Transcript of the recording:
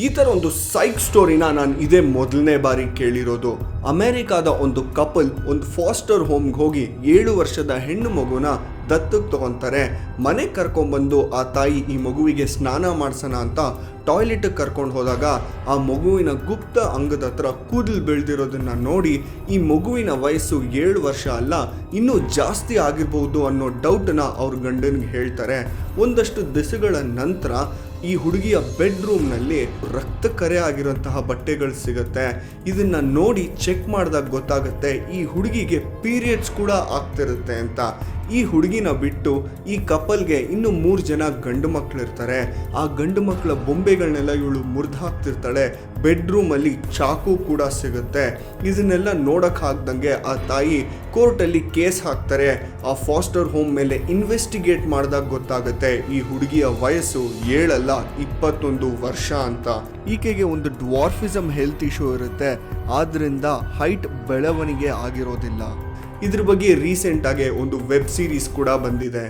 ಈ ಥರ ಒಂದು ಸೈಕ್ ಸ್ಟೋರಿನ ನಾನು ಇದೇ ಮೊದಲನೇ ಬಾರಿ ಕೇಳಿರೋದು. ಅಮೆರಿಕಾದ ಒಂದು ಕಪಲ್ ಒಂದು ಫಾಸ್ಟರ್ ಹೋಮ್ಗೆ ಹೋಗಿ 7 ವರ್ಷದ ಹೆಣ್ಣು ಮಗುನ ದತ್ತಕ್ಕೆ ತಗೊತಾರೆ. ಮನೆಗೆ ಕರ್ಕೊಂಡ್ಬಂದು ಆ ತಾಯಿ ಈ ಮಗುವಿಗೆ ಸ್ನಾನ ಮಾಡಿಸೋಣ ಅಂತ ಟಾಯ್ಲೆಟಿಗೆ ಕರ್ಕೊಂಡು ಹೋದಾಗ ಆ ಮಗುವಿನ ಗುಪ್ತ ಅಂಗದ ಹತ್ರ ಕೂದಲು ಬೆಳೆದಿರೋದನ್ನ ನೋಡಿ ಈ ಮಗುವಿನ ವಯಸ್ಸು 7 ವರ್ಷ ಅಲ್ಲ ಇನ್ನೂ ಜಾಸ್ತಿ ಆಗಿರ್ಬೋದು ಅನ್ನೋ ಡೌಟನ್ನ ಅವ್ರ ಗಂಡನಿಗೆ ಹೇಳ್ತಾರೆ. ಒಂದಷ್ಟು ದಿವಸಗಳ ನಂತರ ಈ ಹುಡುಗಿಯ ಬೆಡ್ರೂಮ್ನಲ್ಲಿ ರಕ್ತ ಕರೆ ಆಗಿರೋಂತಹ ಬಟ್ಟೆಗಳು ಸಿಗುತ್ತೆ. ಇದನ್ನ ನೋಡಿ ಚೆಕ್ ಮಾಡಿದಾಗ ಗೊತ್ತಾಗುತ್ತೆ ಈ ಹುಡುಗಿಗೆ ಪೀರಿಯಡ್ಸ್ ಕೂಡ ಆಗ್ತಿರುತ್ತೆ ಅಂತ. ಈ ಹುಡುಗಿನ ಬಿಟ್ಟು ಈ ಕಪಲ್ಗೆ ಇನ್ನು 3 ಜನ ಗಂಡು ಮಕ್ಕಳಿರ್ತಾರೆ. ಆ ಗಂಡು ಮಕ್ಕಳ ಬೊಂಬೆಗಳನ್ನೆಲ್ಲ ಇವಳು ಮುರಿದು ಹಾಕ್ತಿರ್ತಾಳೆ. ಬೆಡ್ರೂಮಲ್ಲಿ ಚಾಕು ಕೂಡ ಸಿಗುತ್ತೆ. ಇದನ್ನೆಲ್ಲ ನೋಡಕ್ ಆಗ್ದಂಗೆ ಆ ತಾಯಿ ಕೋರ್ಟಲ್ಲಿ ಕೇಸ್ ಹಾಕ್ತಾರೆ. ಆ ಫಾಸ್ಟರ್ ಹೋಮ್ ಮೇಲೆ ಇನ್ವೆಸ್ಟಿಗೇಟ್ ಮಾಡಿದಾಗ ಗೊತ್ತಾಗುತ್ತೆ ಈ ಹುಡುಗಿಯ ವಯಸ್ಸು 7 ಅಲ್ಲ 21 ವರ್ಷ ಅಂತ. ಈಕೆಗೆ ಒಂದು ಡ್ವಾರ್ಫಿಸಮ್ ಹೆಲ್ತ್ ಇಶ್ಯೂ ಇರುತ್ತೆ. ಆದ್ರಿಂದ ಹೈಟ್ ಬೆಳವಣಿಗೆ ಆಗಿರೋದಿಲ್ಲ. ಇದ್ರ ಬಗ್ಗೆ ರೀಸೆಂಟ್ ಆಗಿ ಒಂದು ವೆಬ್ ಸೀರೀಸ್ ಕೂಡ ಬಂದಿದೆ.